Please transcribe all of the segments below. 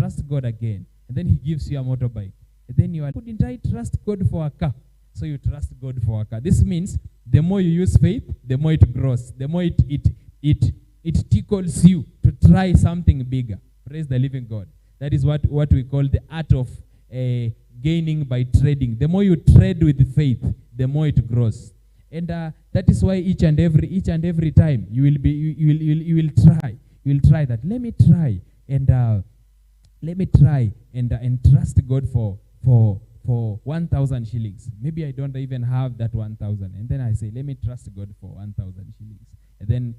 trust God again. And then he gives you a motorbike. And then you are, couldn't I trust God for a car? So you trust God for a car. This means the more you use faith, the more it grows. The more it tickles you to try something bigger. Praise the living God. That is what we call the art of gaining by trading. The more you trade with faith, the more it grows. And that is why each and every time you will try that. Let me try and trust God for 1,000 shillings. Maybe I don't even have that 1,000, and then I say, let me trust God for 1,000 shillings. And then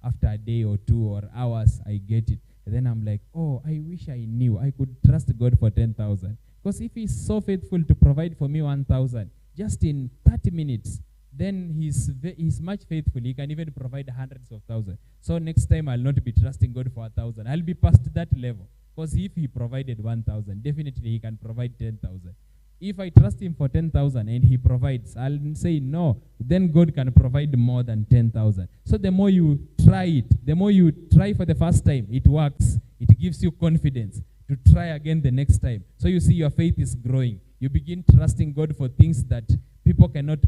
after a day or 2 or hours, I get it. And then I'm like, oh, I wish I knew I could trust God for 10,000. Because if he's so faithful to provide for me 1,000 just in 30 minutes, then he's much faithful. He can even provide hundreds of thousands. So next time I'll not be trusting God for 1,000. I'll be past that level. Because if he provided 1,000, definitely he can provide 10,000. If I trust him for 10,000 and he provides, I'll say no. Then God can provide more than 10,000. So the more you try it, the more you try for the first time, it works. It gives you confidence to try again the next time. So you see your faith is growing. You begin trusting God for things that people cannot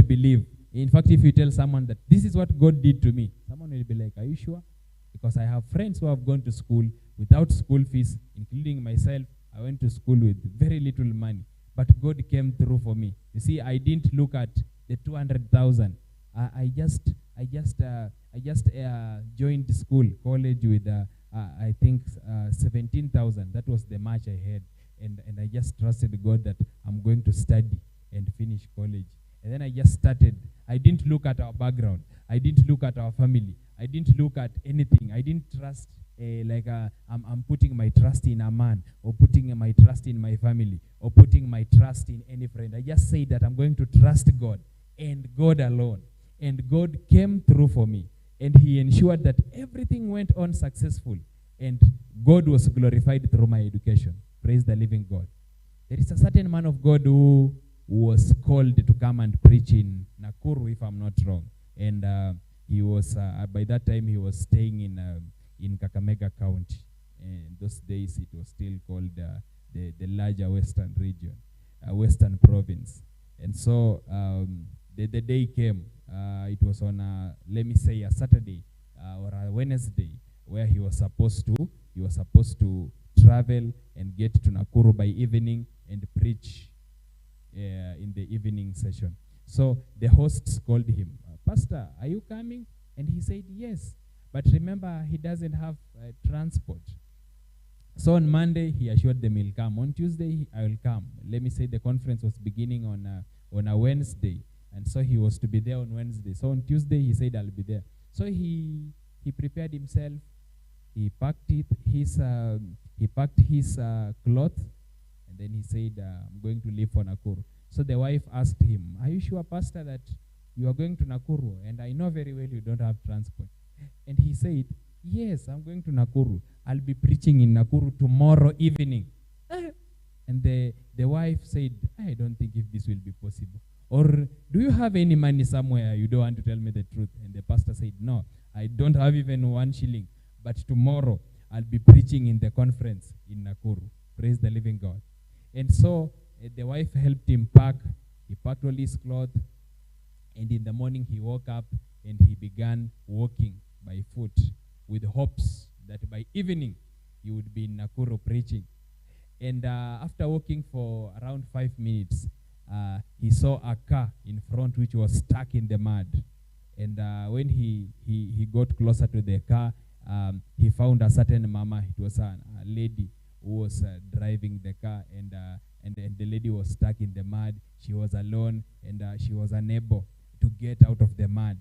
believe. In fact, if you tell someone that this is what God did to me, someone will be like, are you sure? Because I have friends who have gone to school without school fees, including myself. I went to school with very little money, but God came through for me. You see, I didn't look at the 200,000. I just joined school, college with I think 17,000. That was the match I had, and I just trusted God that I'm going to study and finish college. And then I just started. I didn't look at our background. I didn't look at our family. I didn't look at anything. I didn't trust I'm putting my trust in a man, or putting my trust in my family, or putting my trust in any friend. I just said that I'm going to trust God and God alone. And God came through for me. And he ensured that everything went on successful. And God was glorified through my education. Praise the living God. There is a certain man of God who was called to come and preach in Nakuru, if I'm not wrong. And he was, by that time, he was staying in Kakamega County. And those days, it was still called the larger Western region, Western province. And so the day came. It was on, let me say, a Saturday or a Wednesday, where he was supposed to travel and get to Nakuru by evening and preach in the evening session. So the hosts called him, Pastor, are you coming? And he said, yes. But remember, he doesn't have transport. So on Monday, he assured them he'll come. On Tuesday, I will come. Let me say the conference was beginning on a Wednesday. And so he was to be there on Wednesday. So on Tuesday, he said, I'll be there. So he prepared himself. He packed his cloth. And then he said, I'm going to leave for Nakuru. So the wife asked him, are you sure, Pastor, that you are going to Nakuru? And I know very well you don't have transport. And he said, yes, I'm going to Nakuru. I'll be preaching in Nakuru tomorrow evening. And the wife said, I don't think if this will be possible. Or do you have any money somewhere? You don't want to tell me the truth. And the pastor said, no, I don't have even 1 shilling. But tomorrow I'll be preaching in the conference in Nakuru. Praise the living God. And so the wife helped him pack. He packed all his clothes. And in the morning he woke up and he began walking by foot with hopes that by evening he would be in Nakuru preaching. And after walking for around 5 minutes, he saw a car in front which was stuck in the mud. And when he got closer to the car, he found a certain mama. It was a lady who was driving the car, and the lady was stuck in the mud. She was alone, and she was unable to get out of the mud.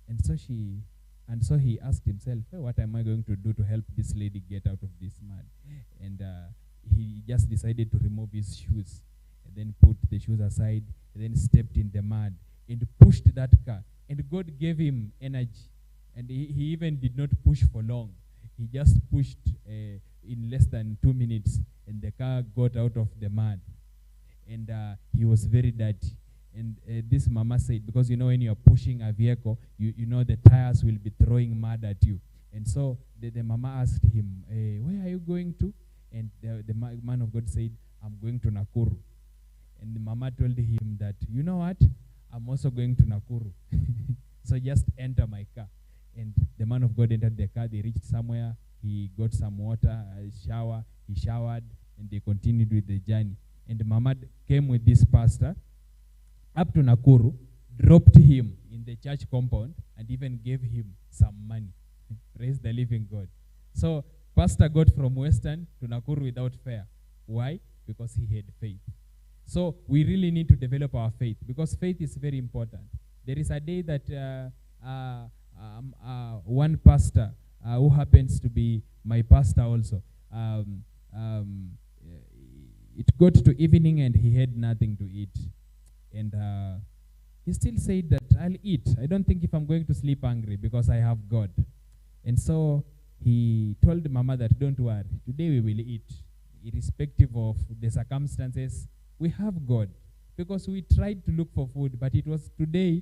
And so he asked himself, hey, what am I going to do to help this lady get out of this mud? And he just decided to remove his shoes, and then put the shoes aside, and then stepped in the mud and pushed that car. And God gave him energy. And he even did not push for long. He just pushed in less than 2 minutes, and the car got out of the mud. And he was very dirty. And this mama said, because you know when you're pushing a vehicle, you know the tires will be throwing mud at you. And so the mama asked him, where are you going to? And the man of God said, I'm going to Nakuru. And the mama told him that, you know what? I'm also going to Nakuru. So just enter my car. And the man of God entered the car. They reached somewhere. He got some water, shower. He showered, and they continued with the journey. And the mama came with this pastor up to Nakuru, dropped him in the church compound, and even gave him some money. Praise the living God. So pastor got from Western to Nakuru without fare. Why? Because he had faith. So we really need to develop our faith, because faith is very important. There is a day that one pastor who happens to be my pastor also, it got to evening and he had nothing to eat. And he still said that I'll eat. I don't think if I'm going to sleep hungry because I have God. And so he told Mama that don't worry, today we will eat. Irrespective of the circumstances, we have God. Because we tried to look for food, but it was today,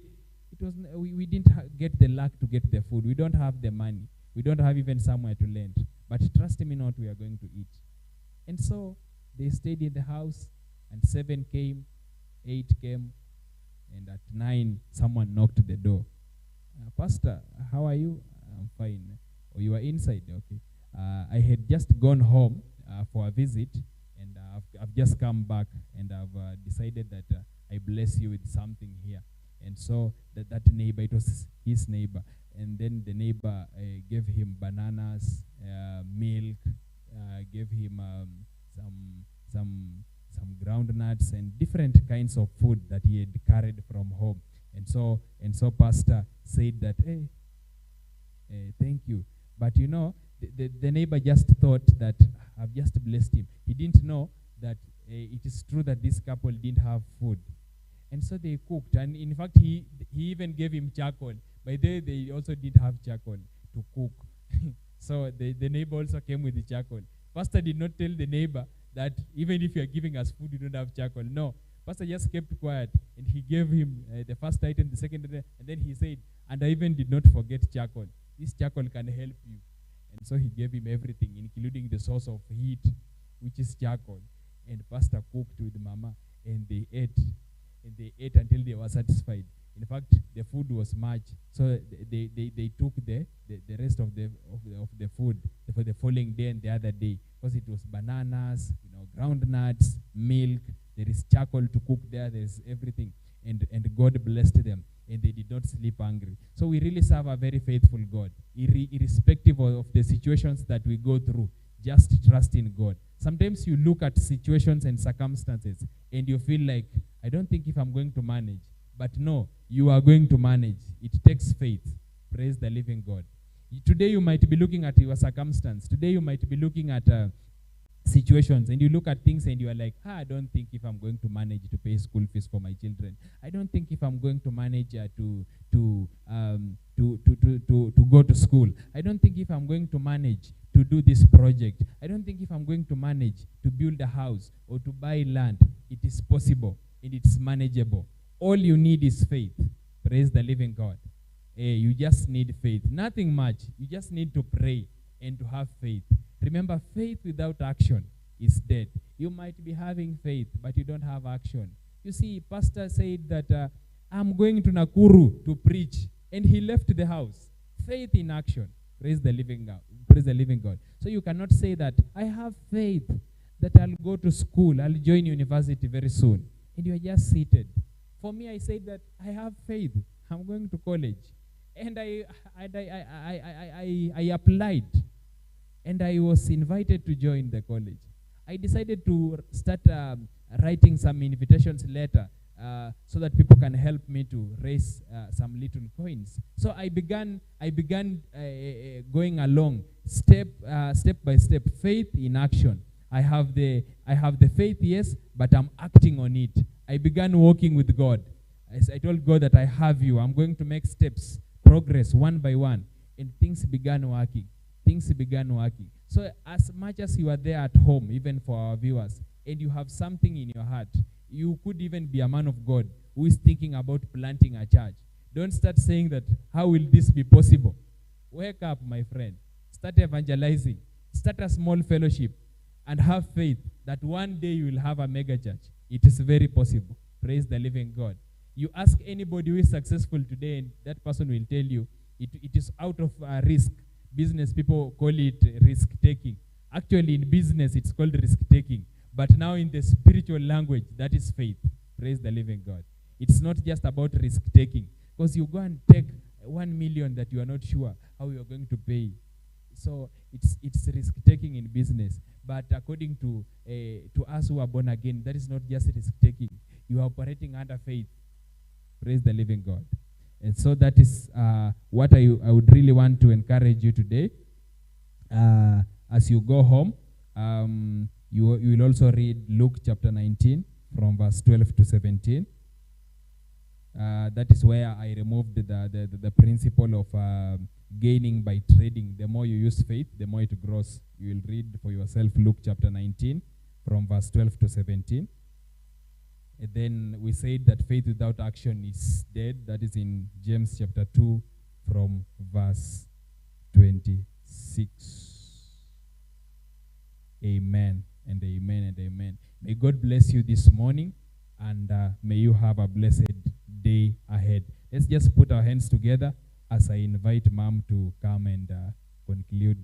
we didn't get the luck to get the food. We don't have the money. We don't have even somewhere to lend. But trust me not, we are going to eat. And so they stayed in the house, and 7 came, 8 came, and at 9, someone knocked the door. Pastor, how are you? I'm fine. Oh, you are inside? Okay. I had just gone home for a visit, and I've just come back, and I've decided that I bless you with something here. And so that neighbor, it was his neighbor, and then the neighbor gave him bananas, milk, gave him some ground nuts and different kinds of food that he had carried from home. And so pastor said that, hey, thank you. But you know, the neighbor just thought that I've just blessed him. He didn't know that it is true that this couple didn't have food. And so they cooked. And in fact, he even gave him charcoal. By the way, they also didn't have charcoal to cook. So the neighbor also came with the charcoal. Pastor did not tell the neighbor that even if you are giving us food, you don't have charcoal. No. Pastor just kept quiet, and he gave him the first item, the second item, and then he said, and I even did not forget charcoal. This charcoal can help you. And so he gave him everything, including the source of heat, which is charcoal. And pastor cooked with mama, and they ate. And they ate until they were satisfied. In fact, the food was much, so they took the rest of the food for the following day and the other day, because it was bananas, ground nuts, milk. There is charcoal to cook there. There is everything, and God blessed them, and they did not sleep hungry. So we really serve a very faithful God, irrespective of the situations that we go through. Just trust in God. Sometimes you look at situations and circumstances, and you feel like, I don't think if I'm going to manage. But no, you are going to manage. It takes faith. Praise the living God. Today you might be looking at your circumstance. Today you might be looking at situations, and you look at things and you are like, I don't think if I'm going to manage to pay school fees for my children. I don't think if I'm going to manage to go to school. I don't think if I'm going to manage to do this project. I don't think if I'm going to manage to build a house or to buy land. It is possible and it's manageable. All you need is faith. Praise the living God. You just need faith. Nothing much. You just need to pray and to have faith. Remember, faith without action is dead. You might be having faith, but you don't have action. You see, pastor said that I'm going to Nakuru to preach, and he left the house. Faith in action. Praise the living God. Praise the living God. So you cannot say that I have faith that I'll go to school, I'll join university very soon, and you are just seated. For me, I said that I have faith. I'm going to college, and I applied, and I was invited to join the college. I decided to start writing some invitations letter so that people can help me to raise some little coins. So I began going along step by step, faith in action. I have the faith, yes, but I'm acting on it. I began walking with God. As I told God that I have you. I'm going to make steps, progress one by one, and things began working. Things began working. So as much as you are there at home, even for our viewers, and you have something in your heart, you could even be a man of God who is thinking about planting a church. Don't start saying that, how will this be possible? Wake up, my friend. start evangelizing, start a small fellowship, and have faith that one day you will have a mega church. It is very possible. Praise the living God. You ask anybody who is successful today, and that person will tell you it is out of risk. Business people call it risk taking. Actually, in business, it's called risk taking. But now in the spiritual language, that is faith. Praise the living God. It's not just about risk taking, because you go and take 1 million that you are not sure how you are going to pay. So it's risk taking in business. But according to us who are born again, that is not just risk taking. You are operating under faith. Praise the living God. And so that is what I would really want to encourage you today. As you go home, you will also read Luke chapter 19 from verse 12 to 17. That is where I removed the principle of gaining by trading. The more you use faith, the more it grows. You will read for yourself Luke chapter 19 from verse 12 to 17. And then we said that faith without action is dead. That is in James chapter 2 from verse 26. Amen and amen and amen. May God bless you this morning, and may you have a blessed day ahead. Let's just put our hands together as I invite Mom to come and conclude.